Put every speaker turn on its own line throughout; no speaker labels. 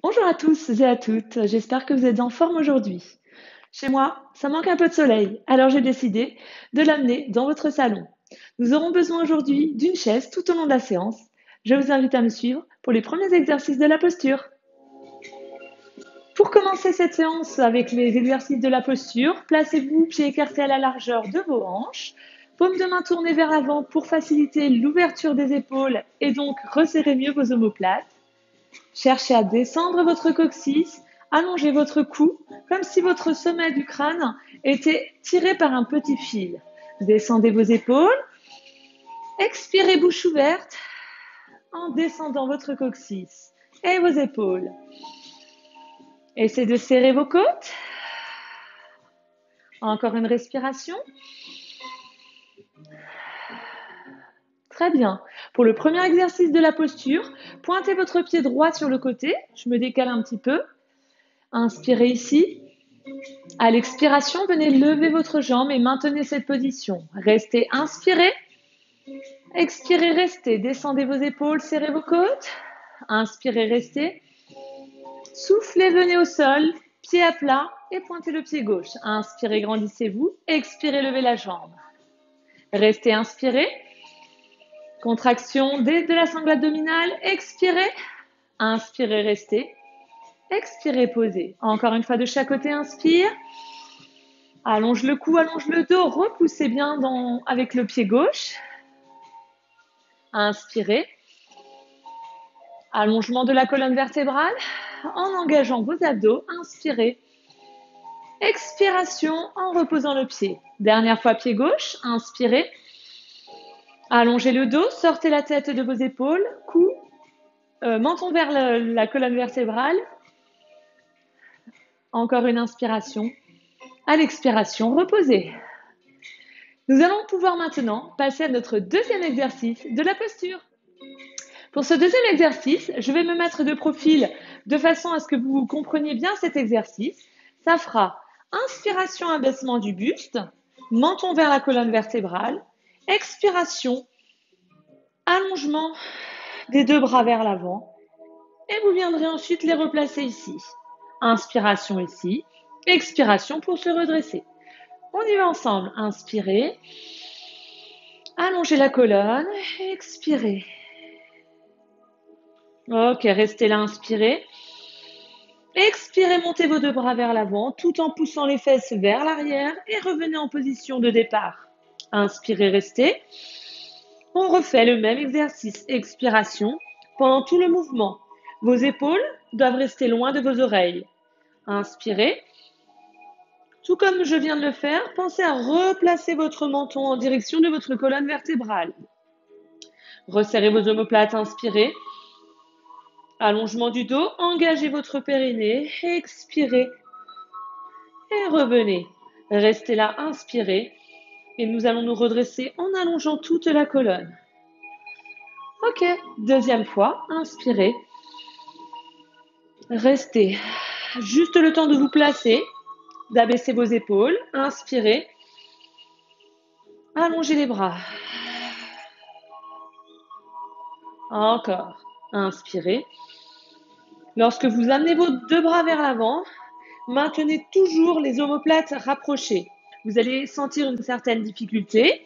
Bonjour à tous et à toutes, j'espère que vous êtes en forme aujourd'hui. Chez moi, ça manque un peu de soleil, alors j'ai décidé de l'amener dans votre salon. Nous aurons besoin aujourd'hui d'une chaise tout au long de la séance. Je vous invite à me suivre pour les premiers exercices de la posture. Pour commencer cette séance avec les exercices de la posture, placez-vous pieds écartés à la largeur de vos hanches, paumes de main tournées vers l'avant pour faciliter l'ouverture des épaules et donc resserrer mieux vos omoplates. Cherchez à descendre votre coccyx, allongez votre cou comme si votre sommet du crâne était tiré par un petit fil. Descendez vos épaules, expirez bouche ouverte en descendant votre coccyx et vos épaules. Essayez de serrer vos côtes. Encore une respiration. Très bien. Pour le premier exercice de la posture, pointez votre pied droit sur le côté. Je me décale un petit peu. Inspirez ici. À l'expiration, venez lever votre jambe et maintenez cette position. Restez inspiré. Expirez, restez. Descendez vos épaules, serrez vos côtes. Inspirez, restez. Soufflez, venez au sol, pied à plat et pointez le pied gauche. Inspirez, grandissez-vous. Expirez, levez la jambe. Restez inspiré. Contraction de la sangle abdominale. Expirez. Inspirez, restez. Expirez, posez. Encore une fois de chaque côté, inspire. Allonge le cou, allonge le dos, repoussez bien avec le pied gauche. Inspirez. Allongement de la colonne vertébrale en engageant vos abdos. Inspirez. Expiration en reposant le pied. Dernière fois, pied gauche. Inspirez. Allongez le dos, sortez la tête de vos épaules, cou, menton vers la colonne vertébrale. Encore une inspiration. À l'expiration, reposez. Nous allons pouvoir maintenant passer à notre deuxième exercice de la posture. Pour ce deuxième exercice, je vais me mettre de profil de façon à ce que vous compreniez bien cet exercice. Ça fera inspiration, abaissement du buste, menton vers la colonne vertébrale, expiration, allongement des deux bras vers l'avant et vous viendrez ensuite les replacer ici. Inspiration ici, expiration pour se redresser. On y va ensemble. Inspirez, allongez la colonne, expirez. Ok, restez là, inspirez. Expirez, montez vos deux bras vers l'avant tout en poussant les fesses vers l'arrière et revenez en position de départ. Inspirez, restez. On refait le même exercice. Expiration pendant tout le mouvement. Vos épaules doivent rester loin de vos oreilles. Inspirez. Tout comme je viens de le faire, pensez à replacer votre menton en direction de votre colonne vertébrale. Resserrez vos omoplates, inspirez. Allongement du dos, engagez votre périnée, expirez et revenez. Restez là, inspirez et nous allons nous redresser en allongeant toute la colonne. Ok, deuxième fois, inspirez. Restez juste le temps de vous placer, d'abaisser vos épaules, inspirez. Allongez les bras. Encore, inspirez. Lorsque vous amenez vos deux bras vers l'avant, maintenez toujours les omoplates rapprochées. Vous allez sentir une certaine difficulté,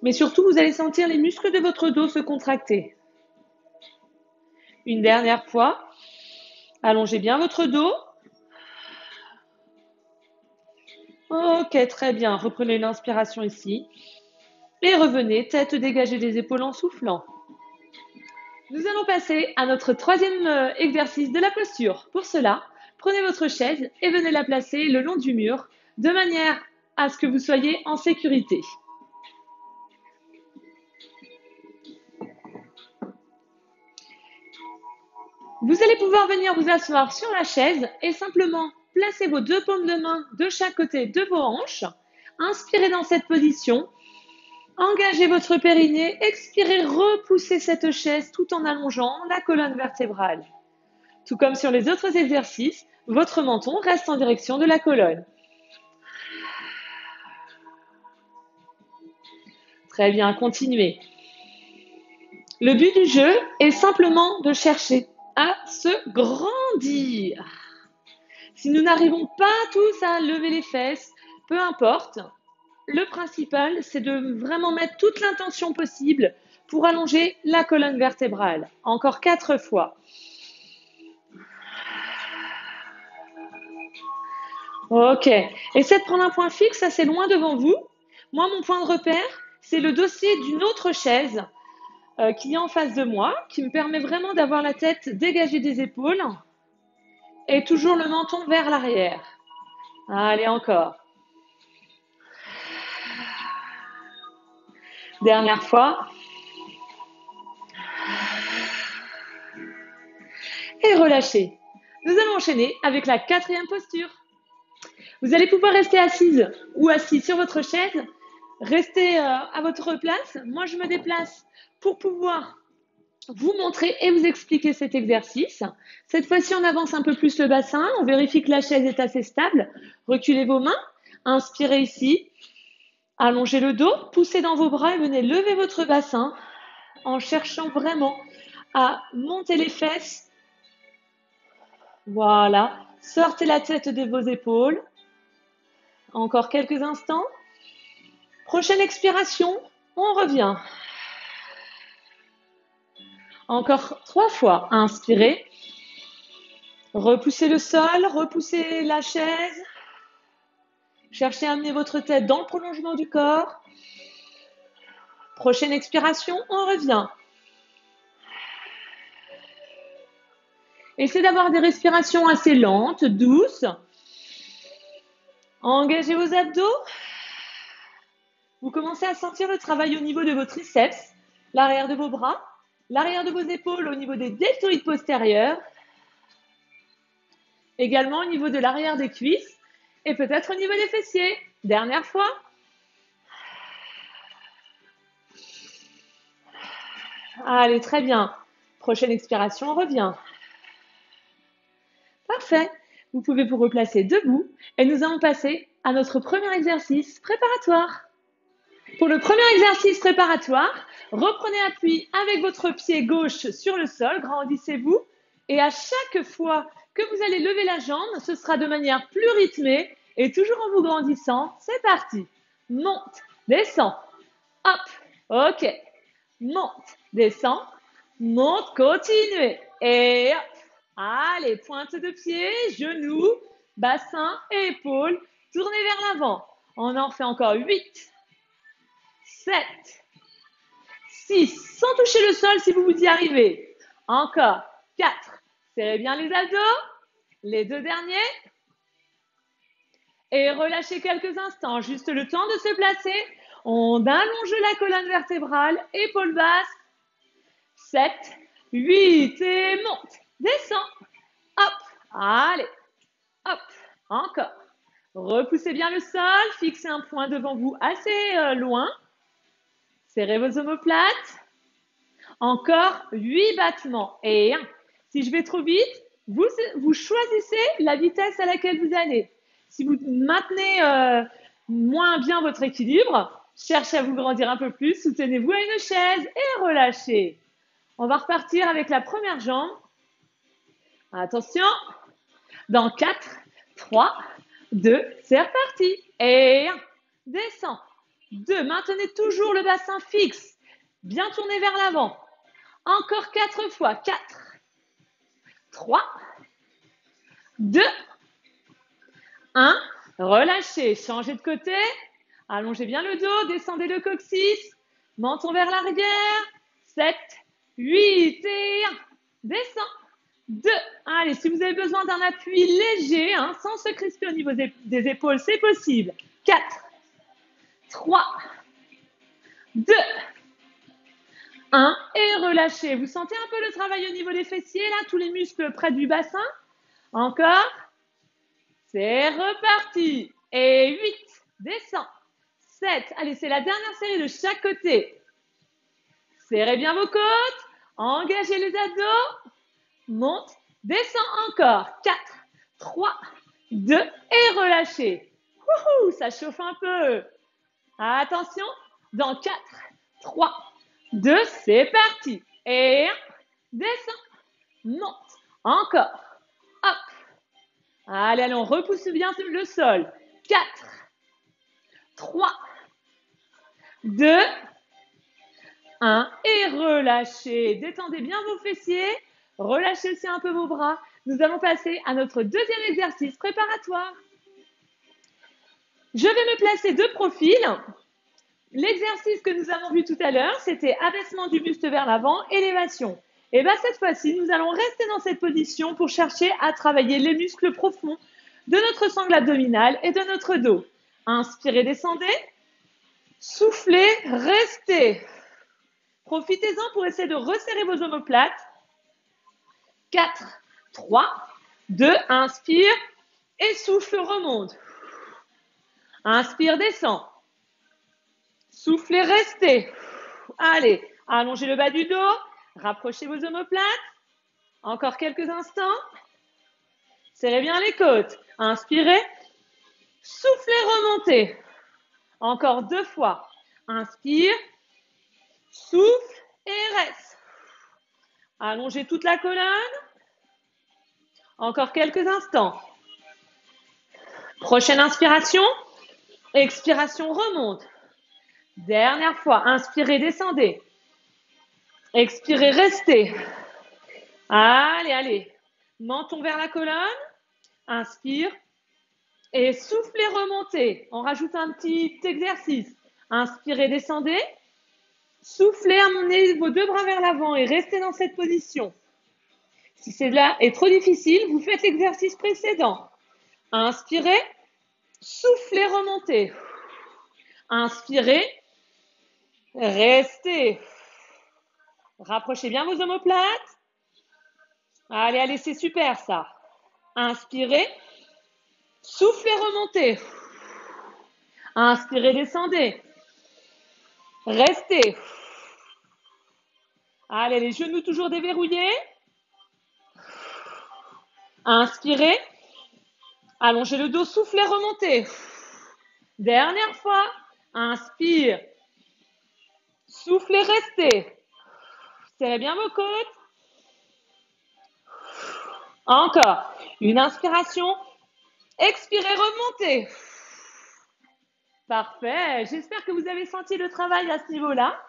mais surtout vous allez sentir les muscles de votre dos se contracter. Une dernière fois, allongez bien votre dos. Ok, très bien. Reprenez une inspiration ici. Et revenez, tête dégagée des épaules en soufflant. Nous allons passer à notre troisième exercice de la posture. Pour cela, prenez votre chaise et venez la placer le long du mur de manière à ce que vous soyez en sécurité. Vous allez pouvoir venir vous asseoir sur la chaise et simplement placer vos deux paumes de main de chaque côté de vos hanches. Inspirez dans cette position. Engagez votre périnée. Expirez, repoussez cette chaise tout en allongeant la colonne vertébrale. Tout comme sur les autres exercices, votre menton reste en direction de la colonne. Très bien, continuez. Le but du jeu est simplement de chercher à se grandir. Si nous n'arrivons pas tous à lever les fesses, peu importe, le principal, c'est de vraiment mettre toute l'intention possible pour allonger la colonne vertébrale. Encore 4 fois. Ok. Essayez de prendre un point fixe assez loin devant vous. Moi, mon point de repère, c'est le dossier d'une autre chaise qui est en face de moi, qui me permet vraiment d'avoir la tête dégagée des épaules et toujours le menton vers l'arrière. Allez, encore. Dernière fois. Et relâchez. Nous allons enchaîner avec la 4e posture. Vous allez pouvoir rester assise ou assis sur votre chaise. Restez à votre place. Moi, je me déplace pour pouvoir vous montrer et vous expliquer cet exercice. Cette fois-ci, on avance un peu plus le bassin. On vérifie que la chaise est assez stable. Reculez vos mains. Inspirez ici. Allongez le dos. Poussez dans vos bras et venez lever votre bassin en cherchant vraiment à monter les fesses. Voilà. Sortez la tête de vos épaules. Encore quelques instants. Prochaine expiration, on revient. Encore 3 fois. Inspirez. Repoussez le sol, repoussez la chaise. Cherchez à amener votre tête dans le prolongement du corps. Prochaine expiration, on revient. Essayez d'avoir des respirations assez lentes, douces. Engagez vos abdos. Vous commencez à sentir le travail au niveau de vos triceps, l'arrière de vos bras, l'arrière de vos épaules au niveau des deltoïdes postérieurs, également au niveau de l'arrière des cuisses et peut-être au niveau des fessiers. Dernière fois. Allez, très bien. Prochaine expiration, on revient. Parfait. Vous pouvez vous replacer debout et nous allons passer à notre premier exercice préparatoire. Pour le premier exercice préparatoire, reprenez appui avec votre pied gauche sur le sol, grandissez-vous et à chaque fois que vous allez lever la jambe, ce sera de manière plus rythmée et toujours en vous grandissant. C'est parti. Monte, descend, hop, ok. Monte, descend, monte, continuez. Et hop. Allez, pointe de pied, genoux, bassin et épaules. Tournez vers l'avant. On en fait encore 8, 7, 6. Sans toucher le sol si vous y arrivez. Encore 4. Serrez bien les abdos. Les 2 derniers. Et relâchez quelques instants. Juste le temps de se placer. On allonge la colonne vertébrale. Épaules basses. 7, 8 et monte. Descend. Hop. Allez. Hop. Encore. Repoussez bien le sol. Fixez un point devant vous assez loin. Serrez vos omoplates. Encore 8 battements. Et 1. Si je vais trop vite, vous choisissez la vitesse à laquelle vous allez. Si vous maintenez moins bien votre équilibre, cherchez à vous grandir un peu plus, soutenez-vous à une chaise et relâchez. On va repartir avec la première jambe. Attention. Dans 4, 3, 2, c'est reparti. Et 1. Descend. 2. Maintenez toujours le bassin fixe. Bien tourné vers l'avant. Encore 4 fois. 4, 3, 2, 1. Relâchez. Changez de côté. Allongez bien le dos. Descendez le coccyx. Menton vers l'arrière. 7, 8 et 1. Descend. 2. Allez, si vous avez besoin d'un appui léger, sans se crisper au niveau des épaules, c'est possible. 4, 3, 2, 1. Et relâchez. Vous sentez un peu le travail au niveau des fessiers, là, tous les muscles près du bassin. Encore. C'est reparti. Et 8. Descend. 7. Allez, c'est la dernière série de chaque côté. Serrez bien vos côtes. Engagez les abdos. Monte. Descend encore. 4, 3, 2. Et relâchez. Wouhou, ça chauffe un peu. Attention. Dans 4, 3, 2. C'est parti. Et 1. Descend. monte. Encore. Hop. Allez, allez, on repousse bien le sol. 4, 3, 2, 1. Et relâchez. Détendez bien vos fessiers. Relâchez aussi un peu vos bras. Nous allons passer à notre deuxième exercice préparatoire. Je vais me placer de profil. L'exercice que nous avons vu tout à l'heure, c'était abaissement du buste vers l'avant, élévation. Et bien cette fois-ci, nous allons rester dans cette position pour chercher à travailler les muscles profonds de notre sangle abdominale et de notre dos. Inspirez, descendez. Soufflez, restez. Profitez-en pour essayer de resserrer vos omoplates. 4, 3, 2, inspire et souffle, remonte. Inspire, descend. Soufflez, restez. Allez, allongez le bas du dos, rapprochez vos omoplates. Encore quelques instants. Serrez bien les côtes. Inspirez. Soufflez, remontez. Encore 2 fois. Inspire. Souffle et reste. Allongez toute la colonne. Encore quelques instants. Prochaine inspiration. Expiration, remonte. Dernière fois. Inspirez, descendez. Expirez, restez. Allez, allez. Menton vers la colonne. Inspire. Et soufflez, remontez. On rajoute un petit exercice. Inspirez, descendez. Soufflez, amenez vos 2 bras vers l'avant et restez dans cette position. Si cela est trop difficile, vous faites l'exercice précédent. Inspirez. Soufflez, remontez. Inspirez. Restez. Rapprochez bien vos omoplates. Allez, allez, c'est super ça. Inspirez. Soufflez, remontez. Inspirez, descendez. Restez. Allez, les genoux toujours déverrouillés. Inspirez. Allongez le dos, soufflez, remontez. Dernière fois. Inspire. Soufflez, restez. Serrez bien vos côtes. Encore. Une inspiration. Expirez, remontez. Parfait. J'espère que vous avez senti le travail à ce niveau-là.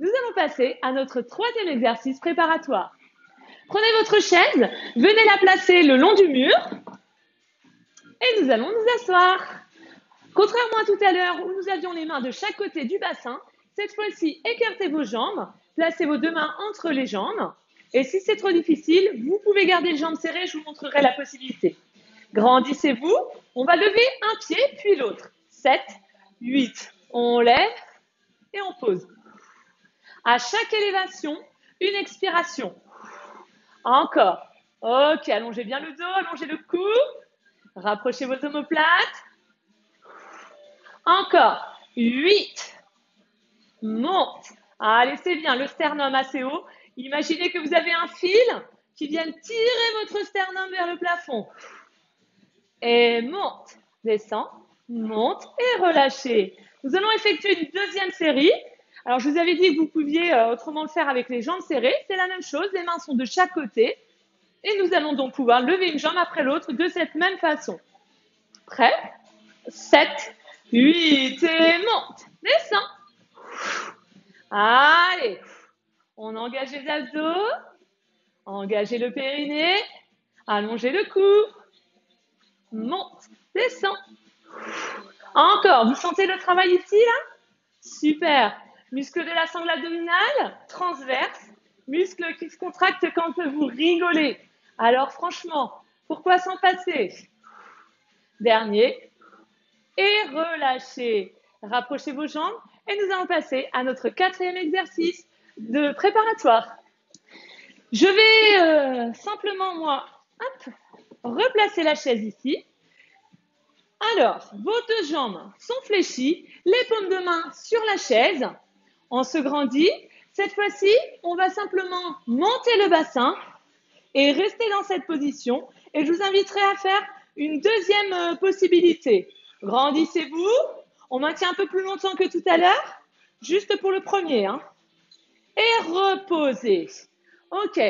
Nous allons passer à notre troisième exercice préparatoire. Prenez votre chaise, venez la placer le long du mur et nous allons nous asseoir. Contrairement à tout à l'heure où nous avions les mains de chaque côté du bassin, cette fois-ci, écartez vos jambes, placez vos 2 mains entre les jambes. Et si c'est trop difficile, vous pouvez garder les jambes serrées, je vous montrerai la possibilité. Grandissez-vous, on va lever un pied puis l'autre. 7, 8, on lève et on pose. À chaque élévation, une expiration. Encore. Ok, allongez bien le dos, allongez le cou. Rapprochez vos omoplates. Encore. 8. Monte. Allez, c'est bien, le sternum assez haut. Imaginez que vous avez un fil qui vient tirer votre sternum vers le plafond. Et monte. Descend, monte et relâchez. Nous allons effectuer une deuxième série. Alors, je vous avais dit que vous pouviez autrement le faire avec les jambes serrées. C'est la même chose, les mains sont de chaque côté. Et nous allons donc pouvoir lever une jambe après l'autre de cette même façon. Prêt? 7, 8 et monte. Descend. Allez. On engage les abdos. Engagez le périnée. Allongez le cou. Monte. Descend. Encore. Vous sentez le travail ici, là? Super. Muscle de la sangle abdominale, transverse. Muscle qui se contracte quand vous rigolez. Alors franchement, pourquoi s'en passer? Dernier. Et relâchez. Rapprochez vos jambes et nous allons passer à notre 4e exercice de préparatoire. Je vais simplement, moi, replacer la chaise ici. Alors, vos 2 jambes sont fléchies, les paumes de main sur la chaise. On se grandit. Cette fois-ci, on va simplement monter le bassin et rester dans cette position. Et je vous inviterai à faire une deuxième possibilité. Grandissez-vous. On maintient un peu plus longtemps que tout à l'heure, juste pour le premier. Et reposez. Ok.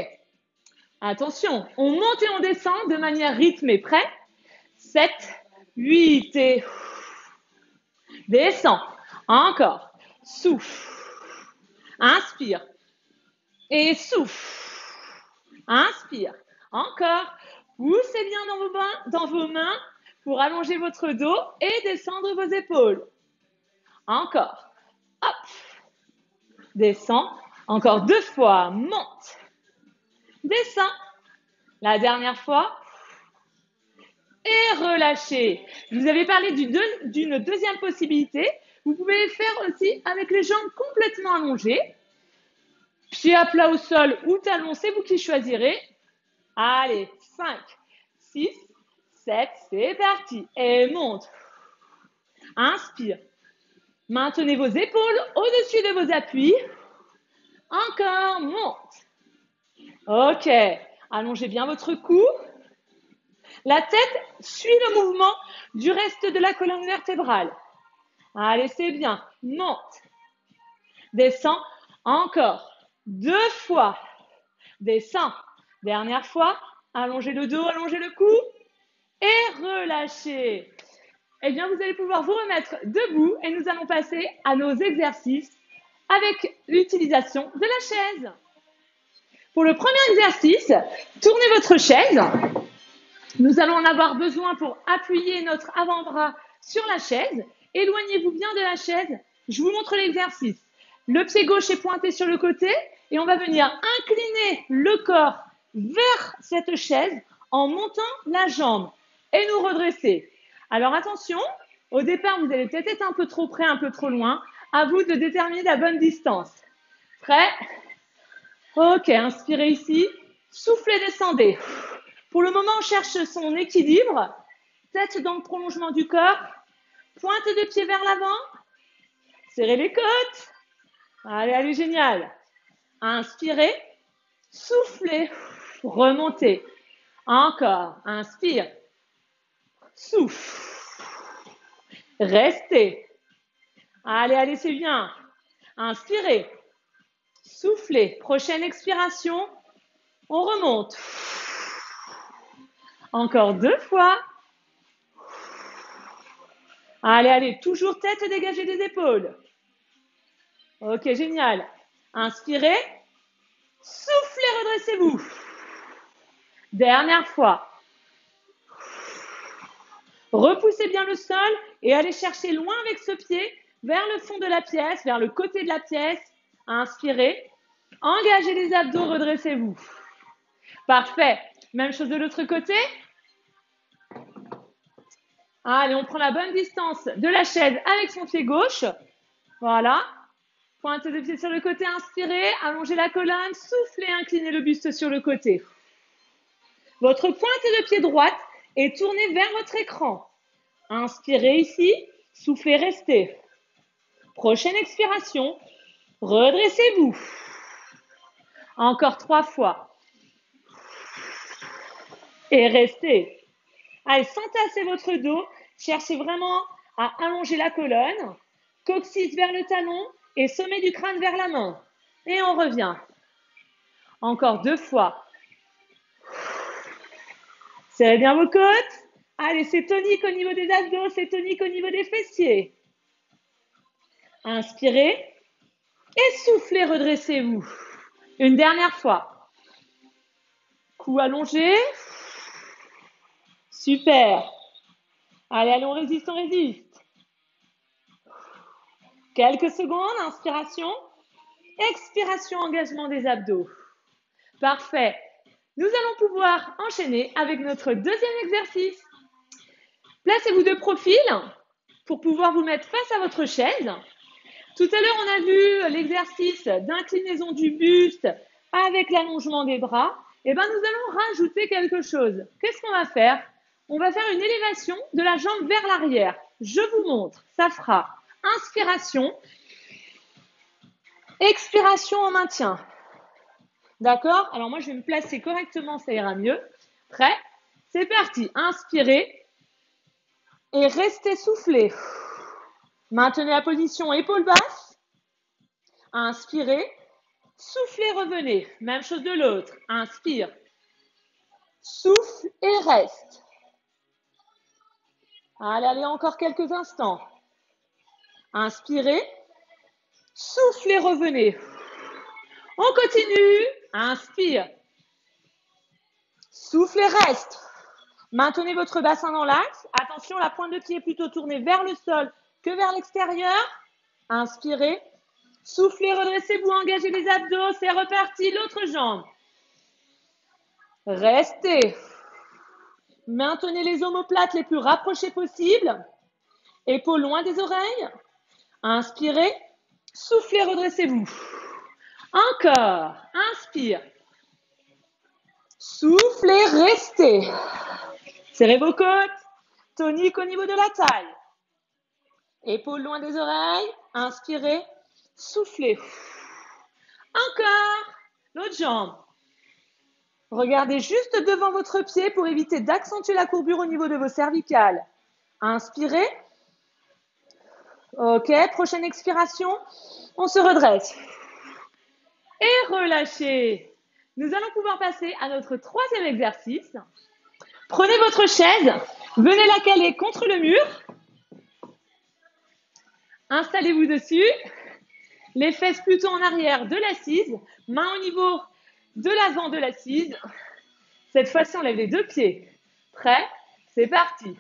Attention, on monte et on descend de manière rythmée. Prêt? 7, 8 et descend. Encore. Souffle. Inspire. Et souffle. Inspire. Encore. Poussez bien dans vos mains pour allonger votre dos et descendre vos épaules. Encore. Hop. Descend. Encore 2 fois. Monte. Descend. La dernière fois. Et relâchez. Je vous avais parlé d'une deuxième possibilité. Vous pouvez le faire aussi avec les jambes complètement allongées. Pieds à plat au sol ou talons, c'est vous qui choisirez. Allez, 5, 6, 7, c'est parti. Et monte. Inspire. Maintenez vos épaules au-dessus de vos appuis. Encore, monte. Ok, allongez bien votre cou. La tête suit le mouvement du reste de la colonne vertébrale. Allez, c'est bien. Monte. Descends. Encore. 2 fois. Descends. Dernière fois. Allongez le dos, allongez le cou. Et relâchez. Eh bien, vous allez pouvoir vous remettre debout et nous allons passer à nos exercices avec l'utilisation de la chaise. Pour le premier exercice, tournez votre chaise. Nous allons en avoir besoin pour appuyer notre avant-bras sur la chaise. Éloignez-vous bien de la chaise. Je vous montre l'exercice. Le pied gauche est pointé sur le côté et on va venir incliner le corps vers cette chaise en montant la jambe et nous redresser. Alors attention, au départ, vous allez peut-être être un peu trop près, un peu trop loin. À vous de déterminer la bonne distance. Prêt? Ok, inspirez ici. Soufflez, descendez. Pour le moment, on cherche son équilibre. Tête dans le prolongement du corps. Pointe de pied vers l'avant. Serrez les côtes. Allez, allez, génial. Inspirez. Soufflez. Remontez. Encore. Inspire. Souffle. Restez. Allez, allez, c'est bien. Inspirez. Soufflez. Prochaine expiration. On remonte. Encore 2 fois. Allez, allez, toujours tête dégagée des épaules. Ok, génial. Inspirez. Soufflez, redressez-vous. Dernière fois. Repoussez bien le sol et allez chercher loin avec ce pied vers le fond de la pièce, vers le côté de la pièce. Inspirez. Engagez les abdos, redressez-vous. Parfait. Même chose de l'autre côté. Allez, on prend la bonne distance de la chaise avec son pied gauche. Voilà. Pointe de pied sur le côté, inspirez. Allongez la colonne, soufflez, inclinez le buste sur le côté. Votre pointe de pied droite est tournée vers votre écran. Inspirez ici, soufflez, restez. Prochaine expiration, redressez-vous. Encore 3 fois. Et restez. Allez, entassez votre dos. Cherchez vraiment à allonger la colonne. Coccyx vers le talon et sommet du crâne vers la main. Et on revient. Encore 2 fois. Serrez bien vos côtes. Allez, c'est tonique au niveau des abdos, c'est tonique au niveau des fessiers. Inspirez et soufflez, redressez-vous. Une dernière fois. Cou allongé. Super. Allez, allez, on résiste, on résiste. Quelques secondes, inspiration. Expiration, engagement des abdos. Parfait. Nous allons pouvoir enchaîner avec notre deuxième exercice. Placez-vous de profil pour pouvoir vous mettre face à votre chaise. Tout à l'heure, on a vu l'exercice d'inclinaison du buste avec l'allongement des bras. Eh bien, nous allons rajouter quelque chose. Qu'est-ce qu'on va faire? On va faire une élévation de la jambe vers l'arrière. Je vous montre. Ça fera inspiration, expiration en maintien. D'accord? Alors moi, je vais me placer correctement, ça ira mieux. Prêt? C'est parti. Inspirez et restez soufflé. Maintenez la position épaule basse. Inspirez. Soufflez, revenez. Même chose de l'autre. Inspire. Souffle et reste. Allez, allez, encore quelques instants. Inspirez. Souffle et revenez. On continue. Inspire. Souffle et reste. Maintenez votre bassin dans l'axe. Attention, la pointe de pied est plutôt tournée vers le sol que vers l'extérieur. Inspirez. Soufflez, redressez-vous, engagez les abdos. C'est reparti, l'autre jambe. Restez. Maintenez les omoplates les plus rapprochées possible. Épaules loin des oreilles. Inspirez. Soufflez, redressez-vous. Encore. Inspire. Soufflez, restez. Serrez vos côtes. Tonique au niveau de la taille. Épaules loin des oreilles. Inspirez. Soufflez. Encore. L'autre jambe. Regardez juste devant votre pied pour éviter d'accentuer la courbure au niveau de vos cervicales. Inspirez. Ok, prochaine expiration. On se redresse. Et relâchez. Nous allons pouvoir passer à notre troisième exercice. Prenez votre chaise, venez la caler contre le mur. Installez-vous dessus. Les fesses plutôt en arrière de l'assise. Main au niveau de l'avant de l'assise. Cette fois-ci, on lève les deux pieds. Prêt? C'est parti.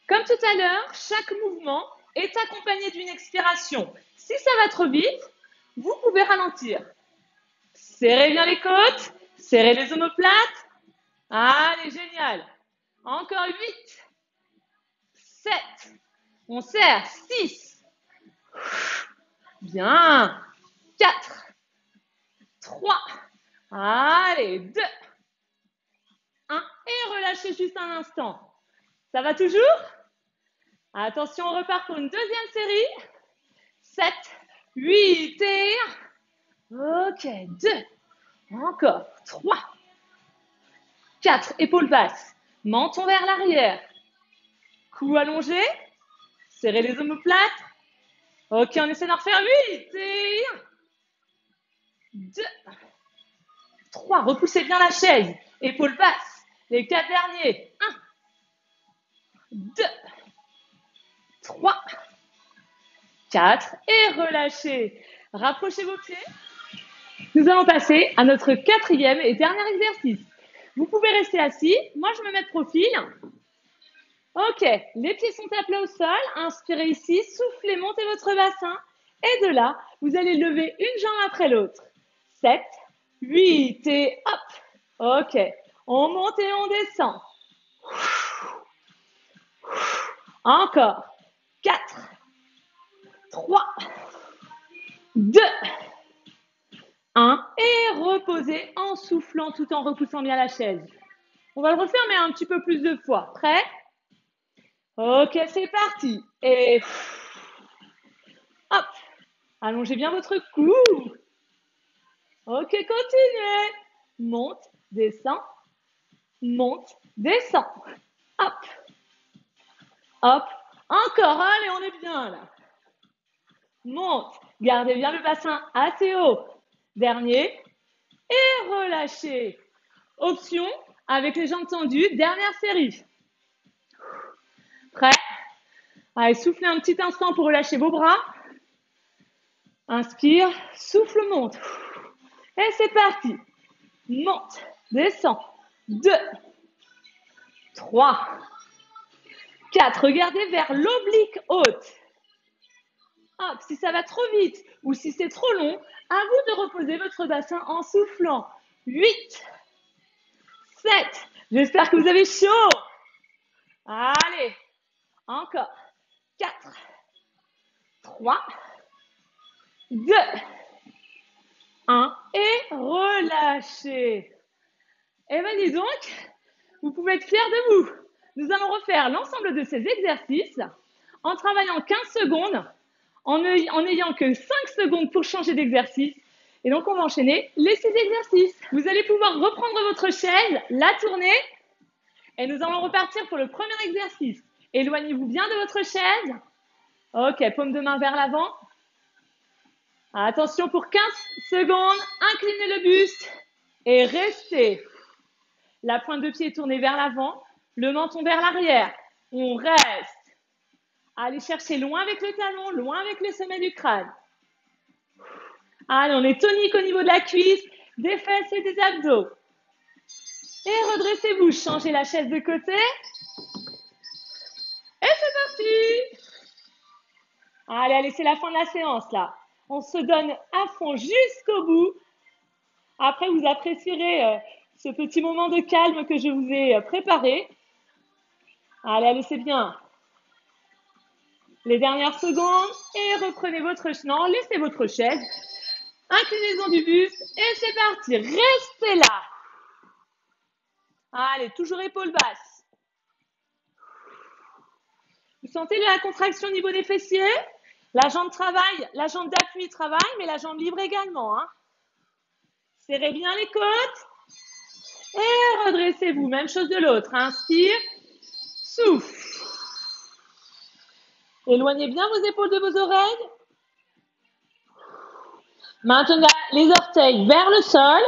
Comme tout à l'heure, chaque mouvement est accompagné d'une expiration. Si ça va trop vite, vous pouvez ralentir. Serrez bien les côtes, serrez les omoplates. Allez, génial. Encore 8, 7, on serre, 6, bien, 4, 3, allez, 2, 1, et relâchez juste un instant. Ça va toujours? Attention, on repart pour une deuxième série. 7, 8 et 1. Ok, 2, encore, 3, 4, épaules basses, menton vers l'arrière. Cou allongé, serrez les omoplates. Ok, on essaie d'en refaire 8 et 1, 2, 3, repoussez bien la chaise, épaules basses, les 4 derniers. 1, 2, 3, 4 et relâchez. Rapprochez vos pieds. Nous allons passer à notre quatrième et dernier exercice. Vous pouvez rester assis. Moi, je me mets de profil. Ok, les pieds sont à plat au sol. Inspirez ici, soufflez, montez votre bassin. Et de là, vous allez lever une jambe après l'autre. 7, 8 et hop. Ok, on monte et on descend. Encore. 4, 3, 2, 1. Et reposez en soufflant tout en repoussant bien la chaise. On va le refaire, mais un petit peu plus de fois. Prêt? Ok, c'est parti. Et hop. Allongez bien votre cou. Ok, continuez. Monte, descend, monte, descend. Hop. Hop. Encore, allez, on est bien là. Monte. Gardez bien le bassin assez haut. Dernier. Et relâchez. Option avec les jambes tendues. Dernière série. Prêt? Allez, soufflez un petit instant pour relâcher vos bras. Inspire, souffle, monte. Et c'est parti. Monte, descend. 2, 3, 4. Regardez vers l'oblique haute. Hop, si ça va trop vite ou si c'est trop long, à vous de reposer votre bassin en soufflant. 8, 7. J'espère que vous avez chaud. Allez, encore. 4, 3, 2, 1. Et relâchez. Eh bien, dis donc, vous pouvez être fiers de vous. Nous allons refaire l'ensemble de ces exercices en travaillant 15 secondes, en n'ayant que 5 secondes pour changer d'exercice. Et donc, on va enchaîner les 6 exercices. Vous allez pouvoir reprendre votre chaise, la tourner, et nous allons repartir pour le premier exercice. Éloignez-vous bien de votre chaise. Ok, paume de main vers l'avant. Attention pour 15 secondes, inclinez le buste et restez. La pointe de pied est tournée vers l'avant, le menton vers l'arrière. On reste. Allez chercher loin avec le talon, loin avec le sommet du crâne. Allez, on est tonique au niveau de la cuisse, des fesses et des abdos. Et redressez-vous, changez la chaise de côté. Et c'est parti. Allez, c'est la fin de la séance là. On se donne à fond jusqu'au bout. Après, vous apprécierez ce petit moment de calme que je vous ai préparé. Allez, c'est bien. Les dernières secondes et reprenez votre non, laissez votre chaise. Inclinaison du buste et c'est parti. Restez là. Allez, toujours épaules basses. Vous sentez la contraction au niveau des fessiers? La jambe travaille, la jambe d'appui travaille, mais la jambe libre également. Hein. Serrez bien les côtes. Et redressez-vous. Même chose de l'autre. Inspire. Souffle. Éloignez bien vos épaules de vos oreilles. Maintenant, les orteils vers le sol.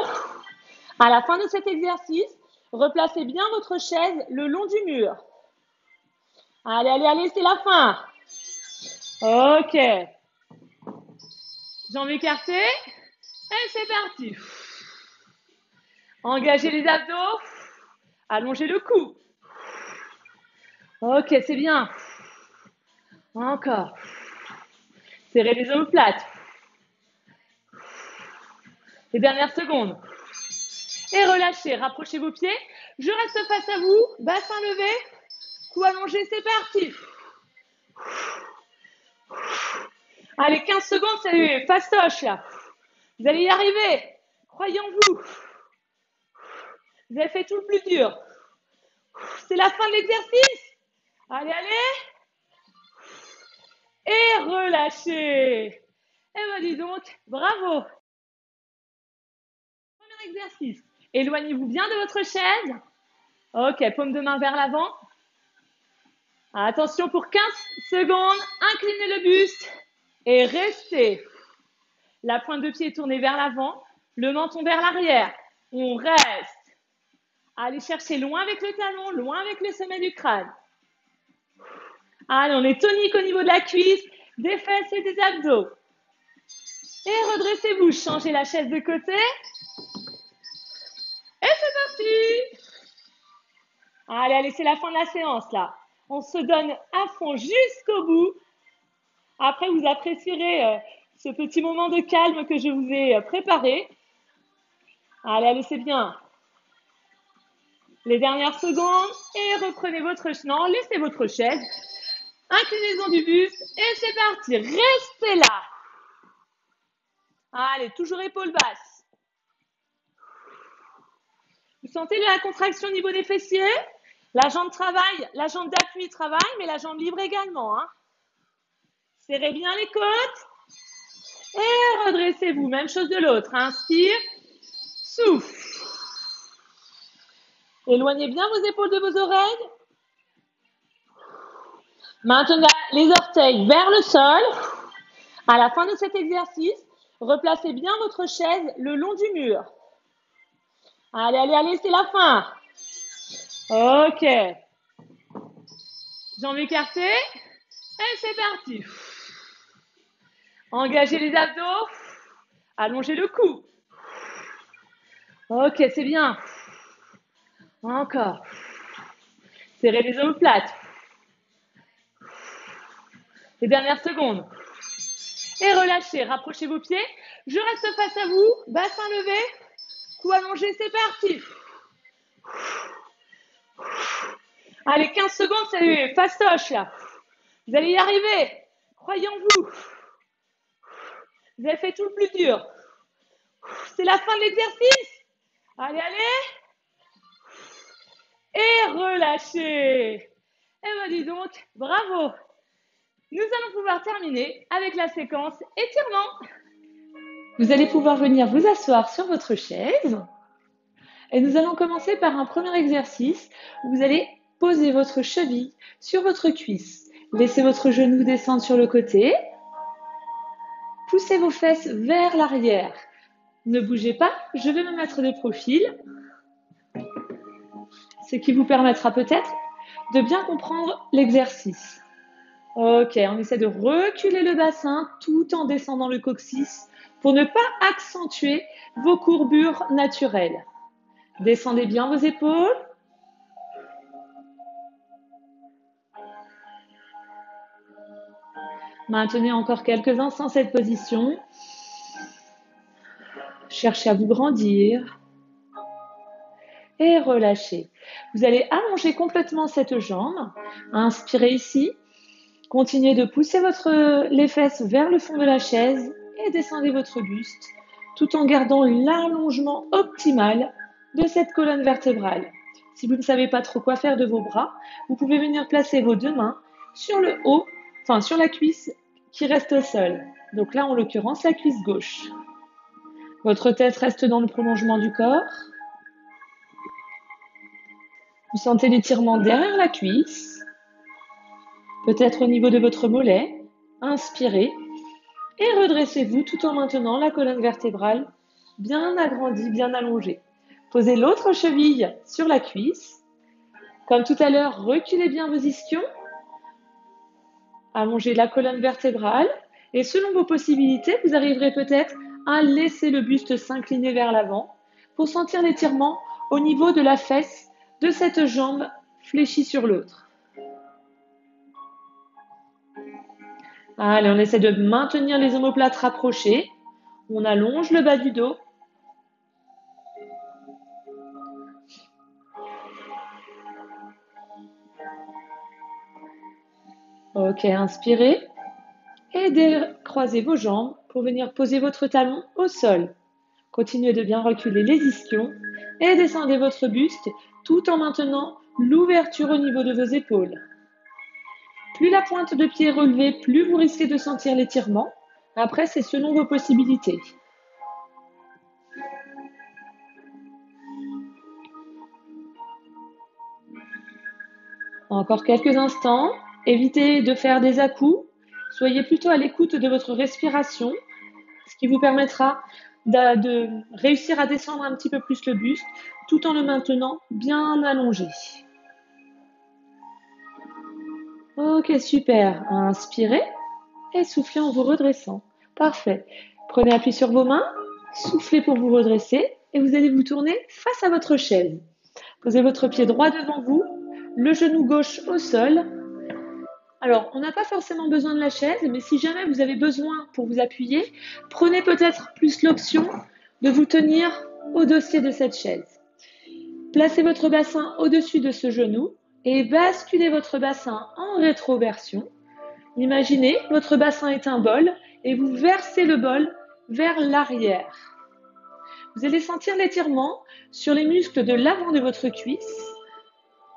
À la fin de cet exercice, replacez bien votre chaise le long du mur. Allez, c'est la fin. Ok. Jambes écartées. Et c'est parti. Engagez les abdos. Allongez le cou. Ok, c'est bien. Encore. Serrez les omoplates. Les dernières secondes. Et relâchez. Rapprochez vos pieds. Je reste face à vous. Bassin levé. Cou allongé. C'est parti. Allez, 15 secondes, c'est fastoche là. Vous allez y arriver. Croyez en vous. Vous avez fait tout le plus dur. C'est la fin de l'exercice. Allez. Et relâchez. Et ben dis donc, bravo. Premier exercice. Éloignez-vous bien de votre chaise. Ok, paume de main vers l'avant. Attention pour 15 secondes. Inclinez le buste. Et restez. La pointe de pied est tournée vers l'avant. Le menton vers l'arrière. On reste. Allez chercher loin avec le talon, loin avec le sommet du crâne. Allez, on est tonique au niveau de la cuisse, des fesses et des abdos. Et redressez-vous, changez la chaise de côté. Et c'est parti. Allez, c'est la fin de la séance là. On se donne à fond jusqu'au bout. Après, vous apprécierez ce petit moment de calme que je vous ai préparé. Allez, c'est bien. Les dernières secondes et reprenez votre non, laissez votre chaise. Inclinaison du buste et c'est parti. Restez là. Allez, toujours épaules basses. Vous sentez la contraction au niveau des fessiers? La jambe travaille, la jambe d'appui travaille, mais la jambe libre également. Hein. Serrez bien les côtes. Et redressez-vous. Même chose de l'autre. Inspire. Souffle. Éloignez bien vos épaules de vos oreilles. Maintenant, les orteils vers le sol. À la fin de cet exercice, replacez bien votre chaise le long du mur. Allez, c'est la fin. Ok. Jambes écartées. Et c'est parti. Engagez les abdos. Allongez le cou. Ok, c'est bien. Encore. Serrez les omoplates. Les dernières secondes. Et relâchez. Rapprochez vos pieds. Je reste face à vous. Bassin levé. Cou allongé. C'est parti. Allez, 15 secondes, c'est fastoche là. Vous allez y arriver. Croyez en vous. Vous avez fait tout le plus dur. C'est la fin de l'exercice. Allez. Et relâchez. Et ben dis donc, bravo. Nous allons pouvoir terminer avec la séquence étirement. Vous allez pouvoir venir vous asseoir sur votre chaise. Et nous allons commencer par un premier exercice où vous allez poser votre cheville sur votre cuisse. Laissez votre genou descendre sur le côté. Poussez vos fesses vers l'arrière. Ne bougez pas, je vais me mettre de profil. ce qui vous permettra peut-être de bien comprendre l'exercice. Ok, on essaie de reculer le bassin tout en descendant le coccyx pour ne pas accentuer vos courbures naturelles. Descendez bien vos épaules. Maintenez encore quelques instants cette position. Cherchez à vous grandir. Et relâchez. Vous allez allonger complètement cette jambe. Inspirez ici. Continuez de pousser les fesses vers le fond de la chaise et descendez votre buste tout en gardant l'allongement optimal de cette colonne vertébrale. Si vous ne savez pas trop quoi faire de vos bras, vous pouvez venir placer vos deux mains sur le haut, enfin sur la cuisse qui reste au sol. Donc là, en l'occurrence, la cuisse gauche. Votre tête reste dans le prolongement du corps. Vous sentez l'étirement derrière la cuisse, peut-être au niveau de votre mollet. Inspirez et redressez-vous tout en maintenant la colonne vertébrale bien agrandie, bien allongée. Posez l'autre cheville sur la cuisse. Comme tout à l'heure, reculez bien vos ischions. Allongez la colonne vertébrale. Et selon vos possibilités, vous arriverez peut-être à laisser le buste s'incliner vers l'avant pour sentir l'étirement au niveau de la fesse de cette jambe fléchie sur l'autre. Allez, on essaie de maintenir les omoplates rapprochées. On allonge le bas du dos. Ok, inspirez. Et décroisez vos jambes pour venir poser votre talon au sol. Continuez de bien reculer les ischions et descendez votre buste tout en maintenant l'ouverture au niveau de vos épaules. Plus la pointe de pied est relevée, plus vous risquez de sentir l'étirement. Après, c'est selon vos possibilités. Encore quelques instants. Évitez de faire des à-coups. Soyez plutôt à l'écoute de votre respiration, ce qui vous permettra de réussir à descendre un petit peu plus le buste tout en le maintenant bien allongé. Ok, super. Inspirez et soufflez en vous redressant. Parfait. Prenez appui sur vos mains, soufflez pour vous redresser et vous allez vous tourner face à votre chaise. Posez votre pied droit devant vous, le genou gauche au sol. Alors, on n'a pas forcément besoin de la chaise, mais si jamais vous avez besoin pour vous appuyer, prenez peut-être plus l'option de vous tenir au dossier de cette chaise. Placez votre bassin au-dessus de ce genou et basculez votre bassin en rétroversion. Imaginez, votre bassin est un bol et vous versez le bol vers l'arrière. Vous allez sentir l'étirement sur les muscles de l'avant de votre cuisse,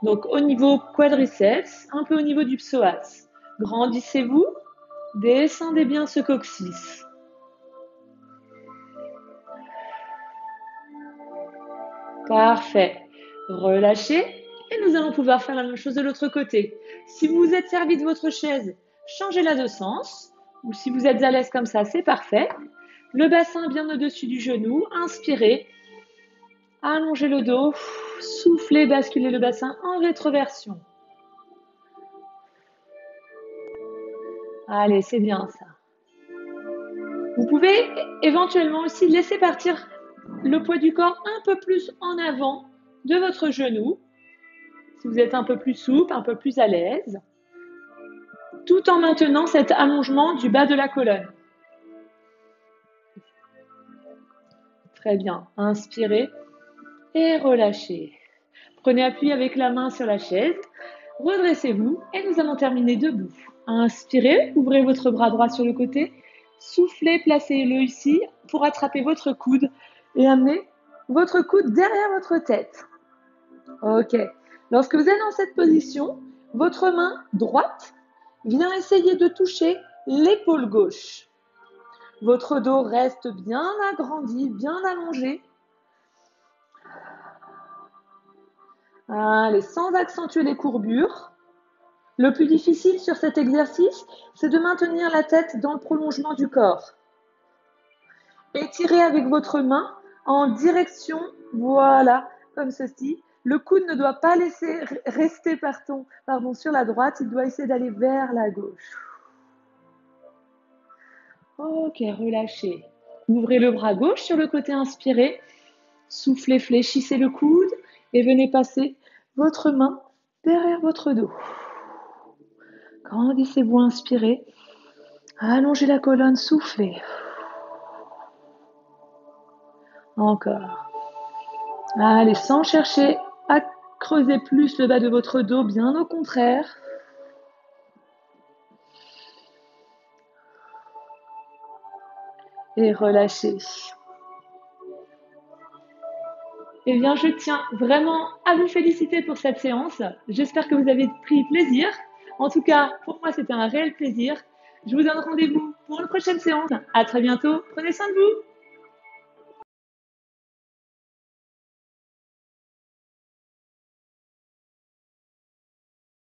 donc au niveau quadriceps, un peu au niveau du psoas. Grandissez-vous, descendez bien ce coccyx. Parfait. Relâchez et nous allons pouvoir faire la même chose de l'autre côté. Si vous vous êtes servi de votre chaise, changez-la de sens. Ou si vous êtes à l'aise comme ça, c'est parfait. Le bassin bien au-dessus du genou. Inspirez. Allongez le dos. Soufflez, basculez le bassin en rétroversion. Allez, c'est bien ça. Vous pouvez éventuellement aussi laisser partir le poids du corps un peu plus en avant de votre genou. Si vous êtes un peu plus souple, un peu plus à l'aise, tout en maintenant cet allongement du bas de la colonne. Très bien. Inspirez et relâchez. Prenez appui avec la main sur la chaise. Redressez-vous et nous allons terminer debout. Inspirez, ouvrez votre bras droit sur le côté. Soufflez, placez-le ici pour attraper votre coude et amener votre coude derrière votre tête. Ok. Lorsque vous êtes dans cette position, votre main droite vient essayer de toucher l'épaule gauche. Votre dos reste bien agrandi, bien allongé. Allez, sans accentuer les courbures. Le plus difficile sur cet exercice, c'est de maintenir la tête dans le prolongement du corps. Étirez avec votre main en direction, voilà, comme ceci, Le coude ne doit pas rester sur la droite, il doit essayer d'aller vers la gauche. Ok, relâchez. Ouvrez le bras gauche sur le côté inspiré. Soufflez, fléchissez le coude et venez passer votre main derrière votre dos. Grandissez-vous, inspirez. Allongez la colonne, soufflez. Encore. Allez, sans chercher à creuser plus le bas de votre dos, bien au contraire. Et relâchez. Eh bien, je tiens vraiment à vous féliciter pour cette séance. J'espère que vous avez pris plaisir. En tout cas, pour moi, c'était un réel plaisir. Je vous donne rendez-vous pour une prochaine séance. À très bientôt. Prenez soin de vous.